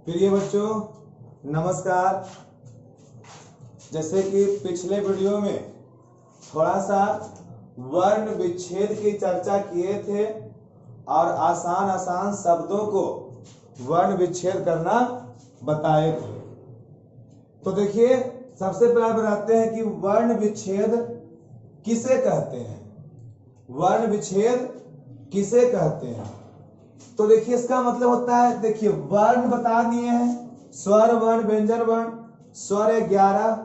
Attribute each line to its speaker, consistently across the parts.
Speaker 1: प्रिय बच्चों नमस्कार। जैसे कि पिछले वीडियो में थोड़ा सा वर्ण विच्छेद की चर्चा किए थे और आसान आसान शब्दों को वर्ण विच्छेद करना बताए थे। तो देखिए सबसे पहले बताते हैं कि वर्ण विच्छेद किसे कहते हैं। वर्ण विच्छेद किसे कहते हैं तो देखिए इसका मतलब होता है, देखिए वर्ण बता दिए हैं, स्वर वर्ण व्यंजन वर्ण, स्वर 11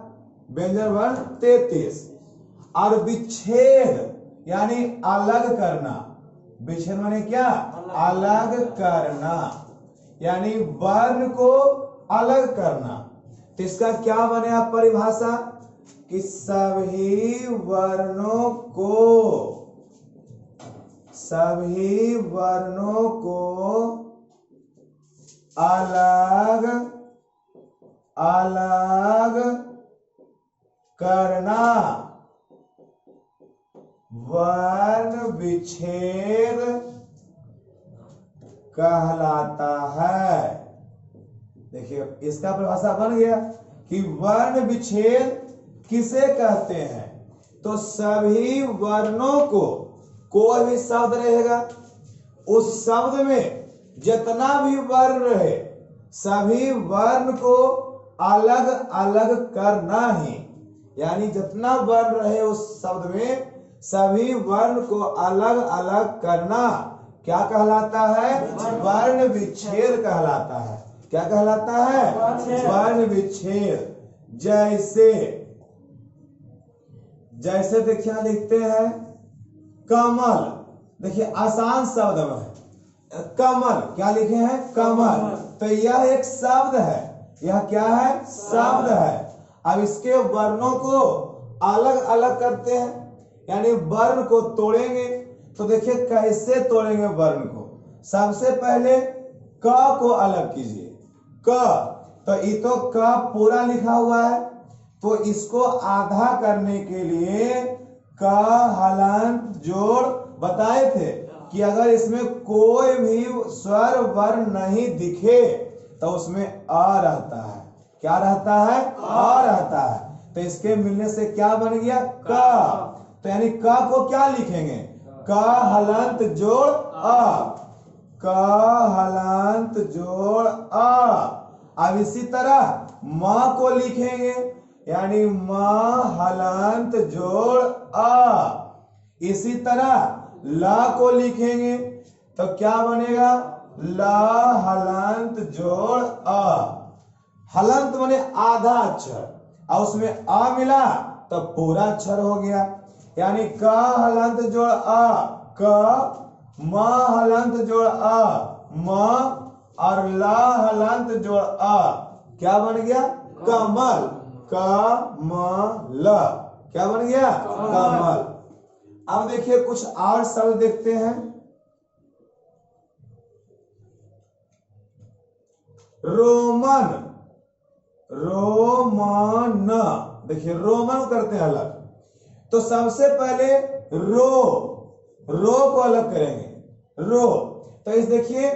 Speaker 1: व्यंजन वर्ण 33 और विच्छेद यानी अलग करना। विच्छेद माने क्या? अलग करना यानी वर्ण को अलग करना। तो इसका क्या बने आप परिभाषा कि सभी वर्णों को अलग अलग करना वर्ण विच्छेद कहलाता है। देखिए इसका परिभाषा बन गया कि वर्ण विच्छेद किसे कहते हैं तो सभी वर्णों को, कोई भी शब्द रहेगा उस शब्द में जितना भी वर्ण रहे सभी वर्ण को अलग अलग करना ही, यानी जितना वर्ण रहे उस शब्द में सभी वर्ण को अलग अलग करना क्या कहलाता है? वर्ण विच्छेद कहलाता है। क्या कहलाता है? वर्ण विच्छेद। जैसे देखिए लिखते हैं कमल। देखिए आसान शब्द में कमल, क्या लिखे हैं? कमल। तो यह एक शब्द है। यह क्या है? शब्द है। अब इसके वर्णों को अलग अलग करते हैं, यानी वर्ण को तोड़ेंगे। तो देखिए कैसे तोड़ेंगे वर्ण को। सबसे पहले क को अलग कीजिए। क तो ये तो क पूरा लिखा हुआ है, तो इसको आधा करने के लिए क हलंत जोड़ बताए थे कि अगर इसमें कोई भी स्वर वर्ण नहीं दिखे तो उसमें अ रहता है। क्या रहता है? अ रहता है। तो इसके मिलने से क्या बन गया? क। तो यानी क को क्या लिखेंगे? क हलंत जोड़ अ। क हलंत जोड़ अ। अब इसी तरह म को लिखेंगे, यानी म हलंत जोड़ अ। इसी तरह ल को लिखेंगे तो क्या बनेगा? ल हलंत जोड़ अ। हलंत माने आधा अक्षर और उसमें अ मिला तो पूरा अक्षर हो गया, यानी क हलंत जोड़ अ क, म हलंत जोड़ अ म और ल हलंत जोड़ अ। क्या बन गया? कमल। कमल। क्या बन गया? कमल। अब देखिए कुछ और शब्द देखते हैं। रोमन। रोमन। देखिए रोमन करते हैं अलग, तो सबसे पहले रो को अलग करेंगे। रो तो इस देखिए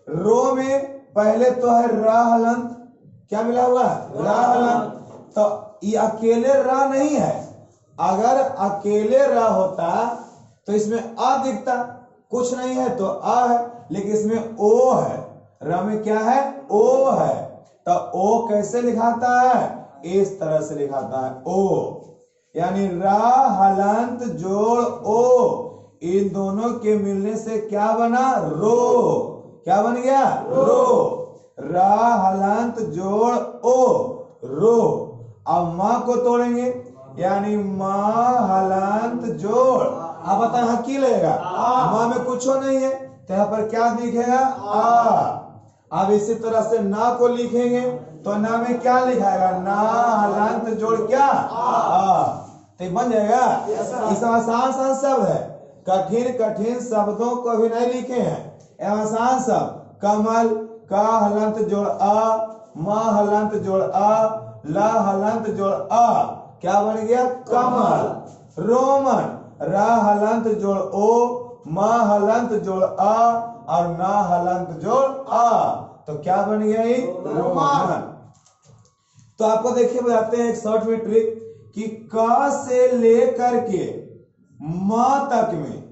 Speaker 1: रो में पहले तो है रा हलंत। क्या मिला हुआ है? रा हलंत। तो ये अकेले रा नहीं है। अगर अकेले रा होता तो इसमें अ दिखता, कुछ नहीं है तो अ है, लेकिन इसमें ओ है। रा में क्या है? ओ है। तो ओ कैसे लिखाता है? इस तरह से लिखाता है ओ, यानी रा हलंत जोड़ ओ। इन दोनों के मिलने से क्या बना? रो। क्या बन गया? रो। रा हलंत जोड़ ओ, रो। अब मां को तोड़ेंगे, यानी मां हलंत जोड़। अब बता यहां की लगेगा? मां में कुछ नहीं है तो यहां पर क्या दिखेगा? आ। अब इसी तरह से ना को लिखेंगे तो ना में क्या लिखाएगा? ना हलंत जोड़ क्या? आ। तो बन जाएगा। इस आसान शब्द है, कठिन कठिन शब्दों को भी नहीं लिखे हैं। आसान शब्द कमल, का हलंत जोड़ अ, म हलंत जोड़ अ, ल हलंत जोड़ अ। क्या बन गया? कमल। रोमन, रा हलंत जोड़ ओ, म हलंत जोड़ अ और न हलंत जोड़ अ। तो क्या बन गया ये? रोमन। तो आपको देखिए बताते हैं एक शॉर्ट में ट्रिक कि क से लेकर के म तक में,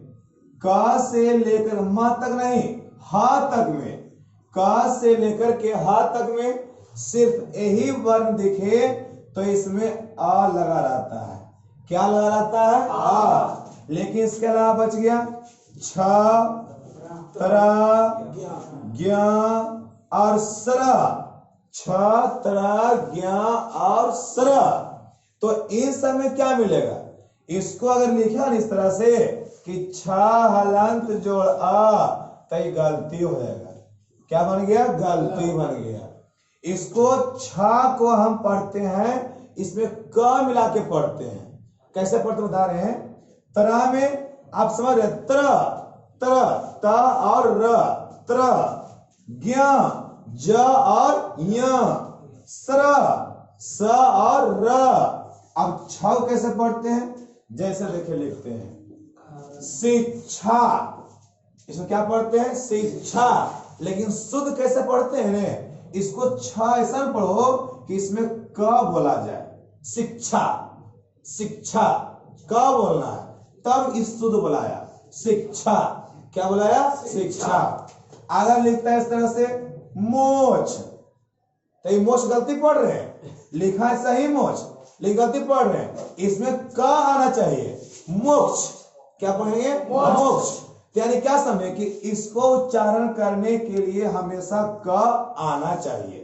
Speaker 1: क से लेकर म तक नहीं, ह तक में, क से लेकर के ह तक में सिर्फ यही वर्ण दिखे तो इसमें आ लगा रहता है। क्या लगा रहता है? आ। लेकिन इसके अलावा बच गया छ, त्र, ज्ञ और स्र। छ, त्र, ज्ञ और स्र। तो इन सब में क्या मिलेगा? इसको अगर लिखा ना इस तरह से कि छ हलंत जोड़ आ तो ये गलती हो जाएगा। क्या बन गया? गलती बन गया। इसको छ को हम पढ़ते हैं, इसमें क मिला के पढ़ते हैं। कैसे पढ़ते बता रहे हैं? त्र में आप समझ रहे, त्र, त्र, त और र, त्र, ज्ञ, ज और य, स्र, स और र। अब छ कैसे पढ़ते हैं? जैसे देखिए लिखते हैं शिक्षा, इसको क्या पढ़ते हैं? शिक्षा। लेकिन शुद्ध कैसे पढ़ते हैं ने? इसको छ ऐसा पढ़ो कि इसमें क बोला जाए। शिक्षा, शिक्षा क बोलना है, तब इस शुद्ध बुलाया शिक्षा। क्या बुलाया? शिक्षा। अगर लिखता है इस तरह से मोक्ष, तो ये मोक्ष गलती पढ़ रहे हैं, लिखा है सही मोक्ष लेकिन गलती पढ़ रहे हैं। इसमें क आना चाहिए, मोक्ष। क्या पढ़ेंगे? मोक्ष। यानी क्या समझे कि इसको उच्चारण करने के लिए हमेशा क आना चाहिए।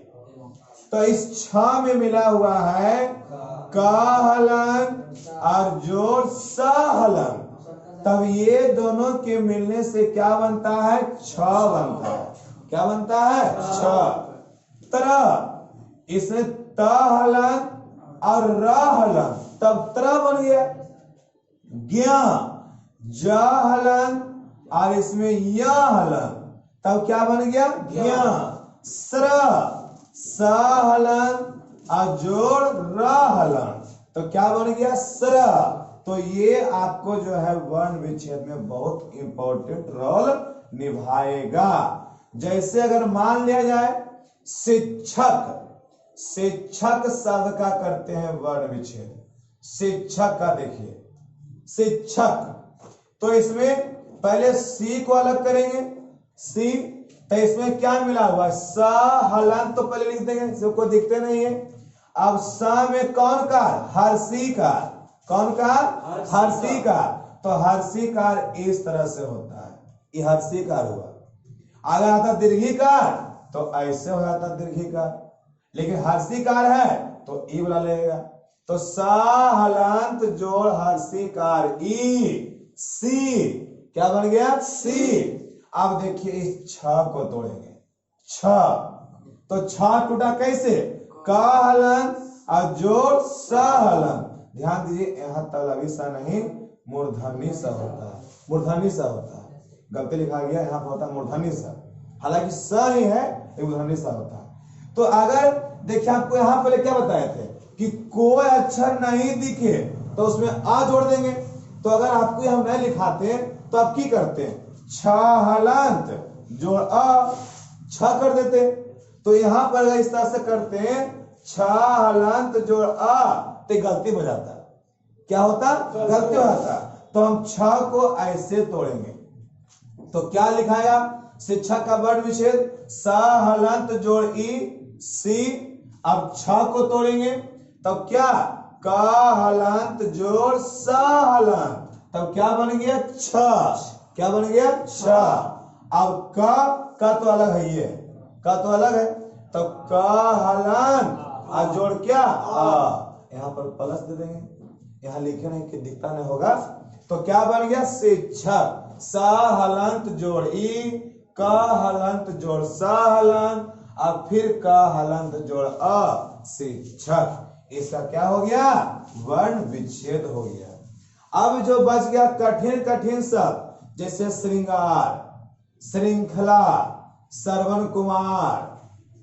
Speaker 1: तो इस छ में मिला हुआ है क हलन और जोड़ स हलन, तब ये दोनों के मिलने से क्या बनता है? छ बनता है। क्या बनता है? छ। त्र, इसमें त हलन और र हलन, तब त्र बन गया। ज्ञ, ज हलन और इसमें य हलन, तब क्या बन गया? ज्ञ। स्र, स हलन और जोड़ र हलन, तो क्या बन गया? स्र। तो ये आपको जो है वर्ण विच्छेद में बहुत इंपॉर्टेंट रोल निभाएगा। जैसे अगर मान लिया जाए शिक्षक, शिक्षक शब्द का करते हैं वर्ण विच्छेद। शिक्षक का देखिए शिक्षक, तो इसमें पहले सी को अलग करेंगे। सी, तो इसमें क्या मिला हुआ है? स हलन, तो पहले लिख देंगे, सबको दिखते नहीं है। अब स में कौन का? हर्षी का। कौन का? हर्षी का। तो हर्षी कार इस तरह से होता है, ये हर्षी कार हुआ। अगर आता दीर्घी कार तो ऐसे हो जाता दीर्घी कार, लेकिन हर्षी कार है तो ई वाला लगेगा। तो स हलंत जोड़ हर्षी कार ई, सी। क्या बन गया? सी। अब देखिए इस छ को तोड़ेंगे, छ, तो छ टूटा कैसे? क हलन और जोड़ स हलन। ध्यान दीजिए यहाँ तलवी सा नहीं, मूर्धनी सा होता है, मूर्धनी सा होता है। गलती लिखा गया, यहाँ पर होता है मूर्धनी सा, हालांकि स ही है, मूर्धनी सा होता है। तो अगर देखिए आपको यहाँ पहले क्या बताए थे कि कोई अक्षर नहीं दिखे तो उसमें आ जोड़ देंगे। तो अगर आपको हम नहीं लिखाते तो आप की करते हैं? छ हलंत जोड़ अ, छ कर देते। तो यहाँ पर अगर इस तरह से करते हैं छ हलंत जोड़ अ, तो गलती हो जाता। क्या होता? गलती हो जाता। तो हम छ को ऐसे तोड़ेंगे, तो क्या लिखाएगा? शिक्षक का वर्ण विच्छेद स हलंत जोड़ ई, सी। अब छ को तोड़ेंगे तब क्या? क हलंत जोड़ स हलंत, तब क्या बन गया? छ। क्या बन गया? छ। अब का तो अलग है, ये का तो अलग है, तो क हलन और जोड़ क्या? आ। यहाँ पर प्लस दे देंगे, यहाँ लिखे नहीं कि दिखता नहीं होगा। तो क्या बन गया? शिक्षक। स हलंत जोड़ ई, क हलंत जोड़ स हलंत और फिर क हलंत जोड़ अ, शिक्षक। इसका क्या हो गया? वर्ण विच्छेद हो गया। अब जो बच गया कठिन कठिन शब्द, जैसे श्रृंगार, श्रृंखला, श्रवण कुमार,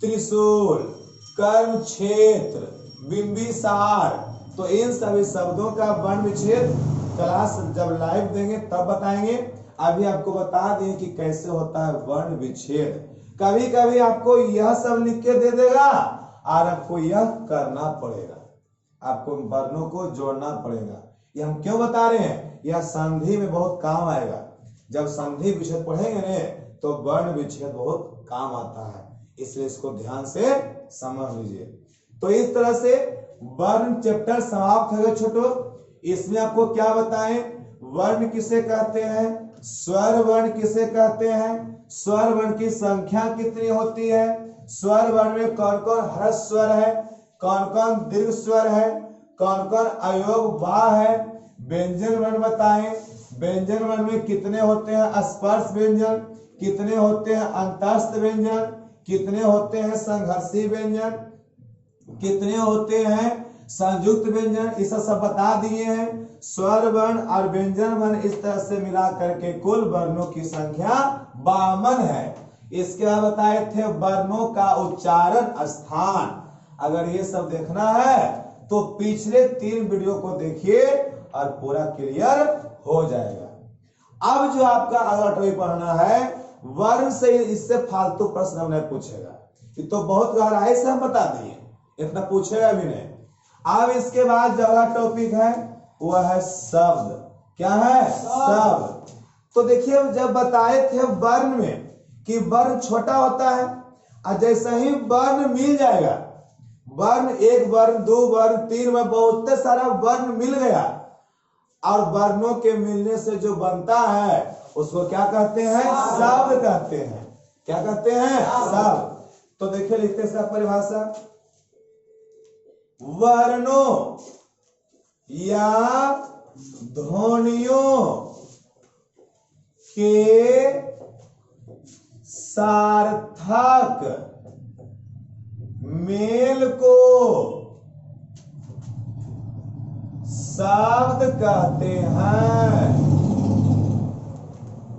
Speaker 1: त्रिशूल, कर्म क्षेत्र, बिंबिसार, तो इन सभी शब्दों का वर्ण विच्छेद क्लास जब लाइव देंगे तब बताएंगे। अभी आपको बता दें कि कैसे होता है वर्ण विच्छेद। कभी कभी आपको यह सब लिख के दे देगा और आपको यह करना पड़ेगा, आपको वर्णों को जोड़ना पड़ेगा। ये हम क्यों बता रहे हैं, यह संधि में बहुत काम आएगा। जब संधि विच्छेद पढ़ेंगे ने तो वर्ण विच्छेद बहुत काम आता है, इसलिए इसको ध्यान से समझ लीजिए। तो इस तरह से वर्ण चैप्टर समाप्त हो गया छोटो। इसमें आपको क्या बताएं, वर्ण किसे कहते हैं, स्वर वर्ण किसे कहते हैं, स्वर वर्ण की संख्या कितनी होती है, स्वर वर्ण में कौन कौन ह्रस्व स्वर है, कौन कौन दीर्घ स्वर है, कौन कौन अयोग वाह है, व्यंजन वर्ण बताएं, व्यंजन वर्ण में कितने होते हैं स्पर्श व्यंजन, कितने होते हैं अंतस्थ व्यंजन, कितने होते हैं संघर्षी व्यंजन, कितने होते हैं संयुक्त व्यंजन, इस सब बता दिए हैं। स्वर वर्ण और व्यंजन वर्ण इस तरह से मिला करके कुल वर्णों की संख्या 52 है। इसके बाद बताए थे वर्णों का उच्चारण स्थान। अगर ये सब देखना है तो पिछले 3 वीडियो को देखिए और पूरा क्लियर हो जाएगा। अब जो आपका अगला टॉपिक पढ़ना है वर्ण से, इससे फालतू प्रश्न हमने पूछेगा, ये तो बहुत गहराई से हम बता दिए, इतना पूछेगा भी नहीं। अब इसके बाद जो अगला टॉपिक है वह है शब्द। क्या है, शब्द। तो देखिए जब बताए थे वर्ण में कि वर्ण छोटा होता है और जैसे ही वर्ण मिल जाएगा, वर्ण 1 वर्ण 2 वर्ण 3 वर्ण बहुत सारा वर्ण मिल गया और वर्णों के मिलने से जो बनता है उसको क्या कहते हैं, शब्द कहते हैं। क्या कहते हैं, शब्द। तो देखिए लिखते हैं सब परिभाषा, वर्णों या ध्वनियों के सार्थक मेल को शब्द कहते हैं।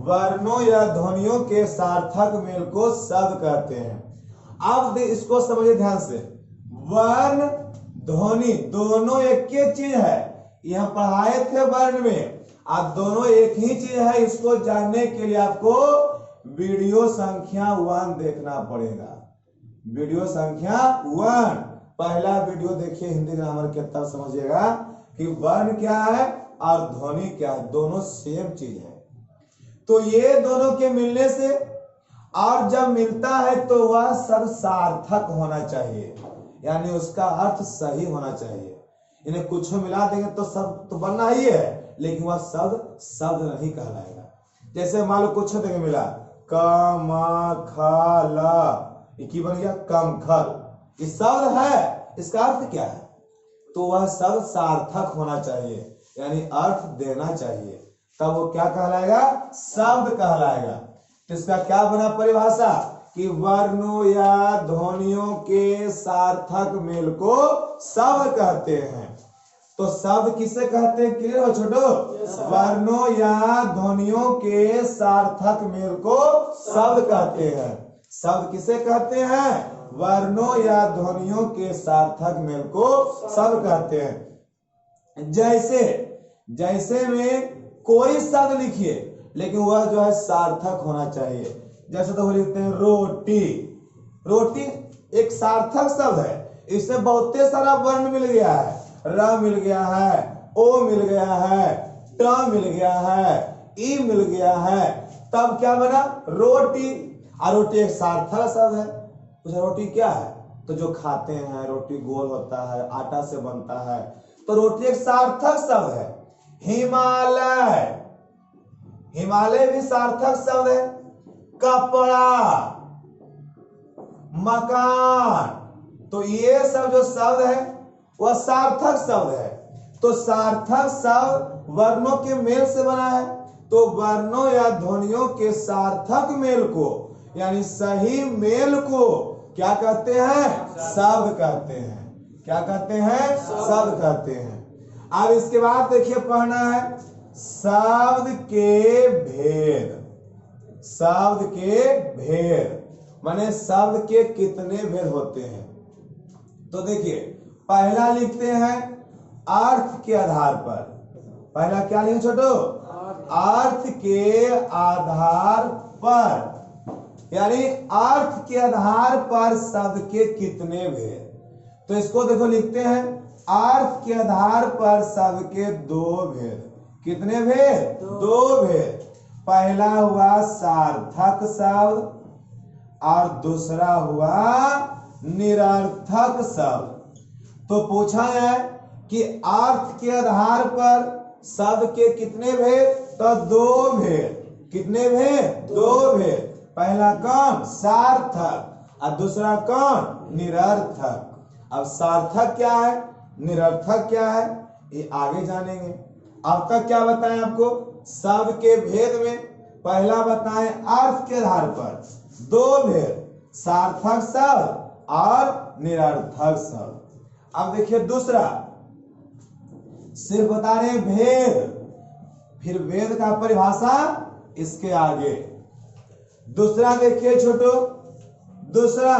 Speaker 1: वर्णों या ध्वनियों के सार्थक मेल को शब्द कहते हैं। अब इसको समझिए ध्यान से, वर्ण ध्वनि दोनों एक ही चीज है, यह पढ़ाए थे वर्ण में, आप दोनों एक ही चीज है। इसको जानने के लिए आपको वीडियो संख्या 1 देखना पड़ेगा। वीडियो संख्या 1 पहला वीडियो देखिए, हिंदी ग्रामर के तब समझिएगा कि वर्ण क्या है और ध्वनि क्या है, दोनों सेम चीज है। तो ये दोनों के मिलने से और जब मिलता है तो वह सब सार्थक होना चाहिए, यानी उसका अर्थ सही होना चाहिए। इन्हें कुछ मिला देंगे तो सब तो बनना ही है, लेकिन वह शब्द शब्द नहीं कहलाएगा। जैसे मान लो कुछ देंगे मिला कमखल, की बन गया कमखल, ये शब्द है, इसका अर्थ क्या है, तो वह शब्द सार्थक होना चाहिए, यानी अर्थ देना चाहिए, तब वो क्या कहलाएगा, शब्द कहलाएगा। तो इसका क्या बना परिभाषा कि वर्णों या ध्वनियों के सार्थक मेल को शब्द कहते हैं। तो शब्द किसे कहते हैं, क्लियर हो छोटो, वर्णों या ध्वनियों के सार्थक मेल को शब्द कहते हैं। शब्द किसे कहते हैं, वर्णों या ध्वनियों के सार्थक मेल को शब्द कहते हैं। जैसे जैसे में कोई शब्द लिखिए लेकिन वह जो है सार्थक होना चाहिए। जैसे तो लिखते हैं रोटी, रोटी एक सार्थक शब्द है, इसमें बहुत सारा वर्ण मिल गया है, र मिल गया है, ओ मिल गया है, ट मिल गया है, ई मिल गया है, तब क्या बना रोटी। और रोटी एक सार्थक शब्द है। तो रोटी क्या है, तो जो खाते हैं, रोटी गोल होता है, आटा से बनता है, तो रोटी एक सार्थक शब्द है। हिमालय, हिमालय भी सार्थक शब्द है। कपड़ा, मकान, तो ये सब जो शब्द है वह सार्थक शब्द है। तो सार्थक शब्द वर्णों के मेल से बना है, तो वर्णों या ध्वनियों के सार्थक मेल को, यानी सही मेल को क्या कहते हैं, शब्द कहते हैं। क्या कहते हैं, शब्द कहते हैं। अब इसके बाद देखिए पढ़ना है शब्द के भेद। शब्द के भेद माने शब्द के कितने भेद होते हैं। तो देखिए पहला लिखते हैं अर्थ के आधार पर। पहला क्या लिखे छोटो, अर्थ के आधार पर। यानी अर्थ के आधार पर शब्द के कितने भेद। तो इसको देखो लिखते हैं, अर्थ के आधार पर शब्द के दो भेद। कितने भेद? दो भेद। पहला हुआ सार्थक शब्द और दूसरा हुआ निरर्थक शब्द। तो पूछा है कि अर्थ के आधार पर शब्द के कितने भेद? तो दो भेद। कितने भेद? दो भेद। पहला कौन? सार्थक और दूसरा कौन? निरर्थक। अब सार्थक क्या है, निरर्थक क्या है, ये आगे जानेंगे। अब तक क्या बताएं आपको? शब्द के भेद में पहला बताएं अर्थ के आधार पर दो भेद, सार्थक शब्द और निरर्थक शब्द। अब देखिए दूसरा, सिर्फ बता रहे भेद, फिर वेद का परिभाषा इसके आगे। दूसरा देखिए छोटो, दूसरा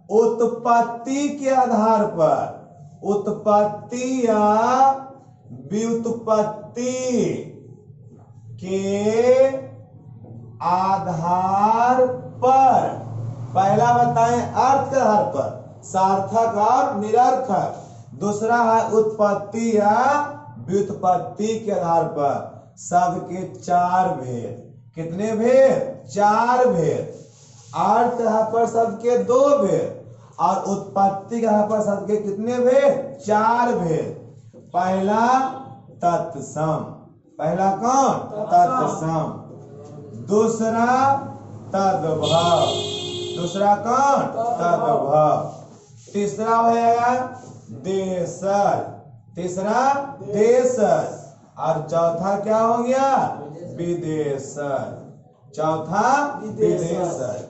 Speaker 1: उत्पत्ति के आधार पर, उत्पत्ति या व्युत्पत्ति के आधार पर। पहला बताएं अर्थ के आधार पर, सार्थक और निरर्थक। दूसरा है उत्पत्ति या व्युत्पत्ति के आधार पर शब्द के चार भेद। कितने भेद? चार भेद। अर्थ के आधार पर शब्द के दो भेद और उत्पत्ति के आधार पर शब्द के कितने भेद? चार भेद। पहला तत्सम, पहला कौन? तत्सम। दूसरा तद्भव, दूसरा कौन? तद्भव। तीसरा हो जाएगा देशज, तीसरा देशज। और चौथा क्या हो गया? विदेशज। चौथा विदेशज।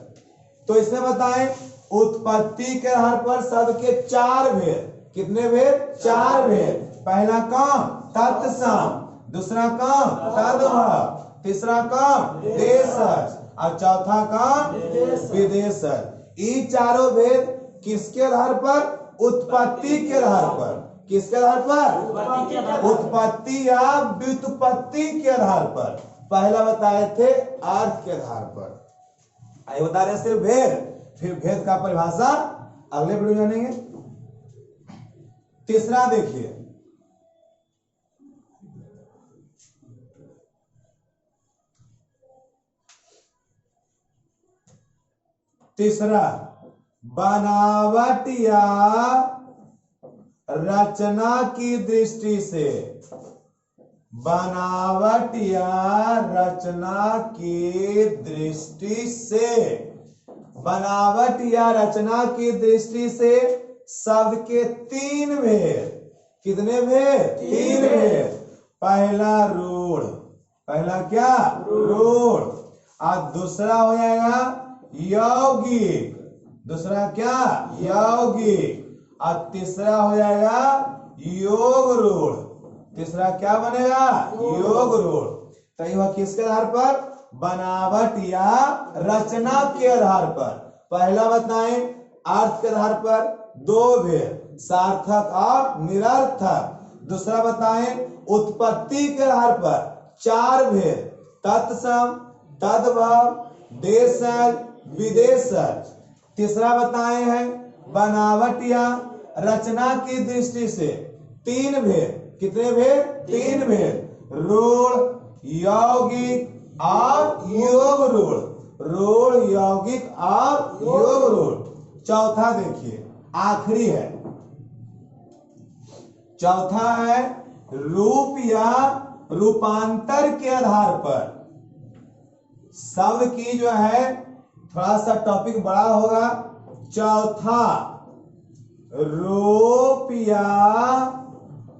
Speaker 1: तो इसमें बताएं उत्पत्ति के आधार पर शब्द के चार भेद। कितने भेद? चार भेद। पहला कौन? तत्सम। दूसरा कौन? तद्भव। तीसरा कौन? देशज। और चौथा कौन? विदेशज। ये चारों भेद किसके आधार पर? उत्पत्ति के आधार पर। किसके आधार पर? उत्पत्ति या व्युत्पत्ति के आधार पर। पहला बताए थे अर्थ के आधार पर, आइए बता रहे सिर्फ भेद, फिर भेद का परिभाषा अगले वीडियो में जानेंगे। तीसरा देखिए, तीसरा बनावट या रचना की दृष्टि से, बनावट या रचना की दृष्टि से, बनावट या रचना की दृष्टि से शब्द के तीन भेद। कितने भेद? तीन भेद। पहला रूढ़, पहला क्या? रूढ़। और दूसरा हो जाएगा यौगिक, दूसरा क्या? यौगिक। और तीसरा हो जाएगा योग रूढ़। तीसरा क्या बनेगा? योग रूढ़। तो यह किसके आधार पर? बनावट या रचना के आधार पर। पहला बताएं अर्थ के आधार पर दो भेद, सार्थक और निरर्थक। दूसरा बताएं उत्पत्ति के आधार पर चार भेद, तत्सम, तद्भव, देशज, विदेशज। तीसरा बताए हैं बनावट या रचना की दृष्टि से तीन भेद। कितने भेद? तीन भेद। रूढ़, यौगिक और योग रूढ़। रूढ़, यौगिक और योग रूढ़। चौथा देखिए, आखिरी है, चौथा है रूप या रूपांतर के आधार पर। शब्द की जो है थोड़ा सा टॉपिक बड़ा होगा। चौथा रूप या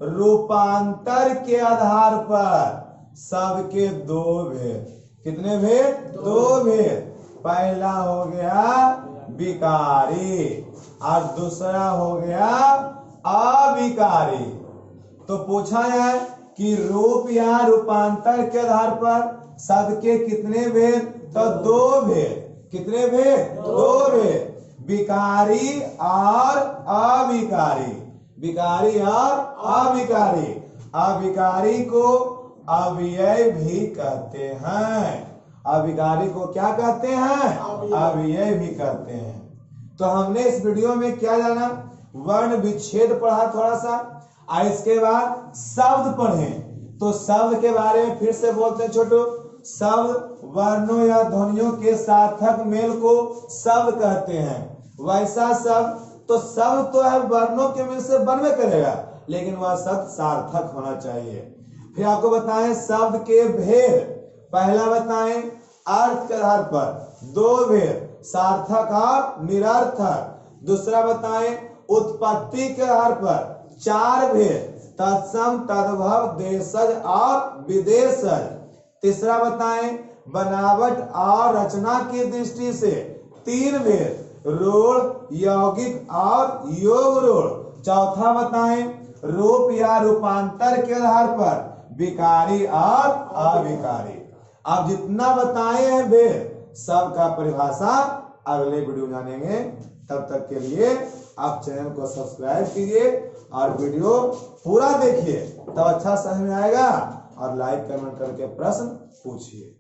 Speaker 1: रूपांतर के आधार पर शब्द के दो भेद। कितने भेद? दो भेद। पहला हो गया विकारी और दूसरा हो गया अविकारी। तो पूछा है कि रूप या रूपांतर के आधार पर शब्द के कितने भेद? तो दो भेद। कितने भेद? दो भेद। विकारी और अविकारी, विकारी और अविकारी। अविकारी को अव्यय भी कहते हैं अविकारी को क्या कहते हैं? अव्यय भी कहते हैं। तो हमने इस वीडियो में क्या जाना? वर्ण विच्छेद पढ़ा थोड़ा सा, और इसके बाद शब्द पढ़े। तो शब्द के बारे में फिर से बोलते हैं छोटू। शब्द वर्णों या ध्वनियों के सार्थक मेल को शब्द कहते हैं। वैसा शब्द, तो शब्द तो है वर्णों के मेल से बनवे करेगा, लेकिन वह शब्द सार्थक होना चाहिए। फिर आपको बताएं शब्द के भेद। पहला बताएं अर्थ के आधार पर 2 भेद, सार्थक और निरर्थक। दूसरा बताएं उत्पत्ति के आधार पर 4 भेद, तत्सम, तद्भव, देशज और विदेशज। तीसरा बताएं बनावट और रचना की दृष्टि से 3 भेद, रूढ़, यौगिक और योग रूढ़। चौथा बताएं रूप या रूपांतर के आधार पर विकारी और अविकारी। अब जितना बताए हैं भेद, सबका परिभाषा अगले वीडियो में जानेंगे। तब तक के लिए आप चैनल को सब्सक्राइब कीजिए और वीडियो पूरा देखिए, तब अच्छा समझ में आएगा। और लाइक कमेंट करके प्रश्न पूछिए।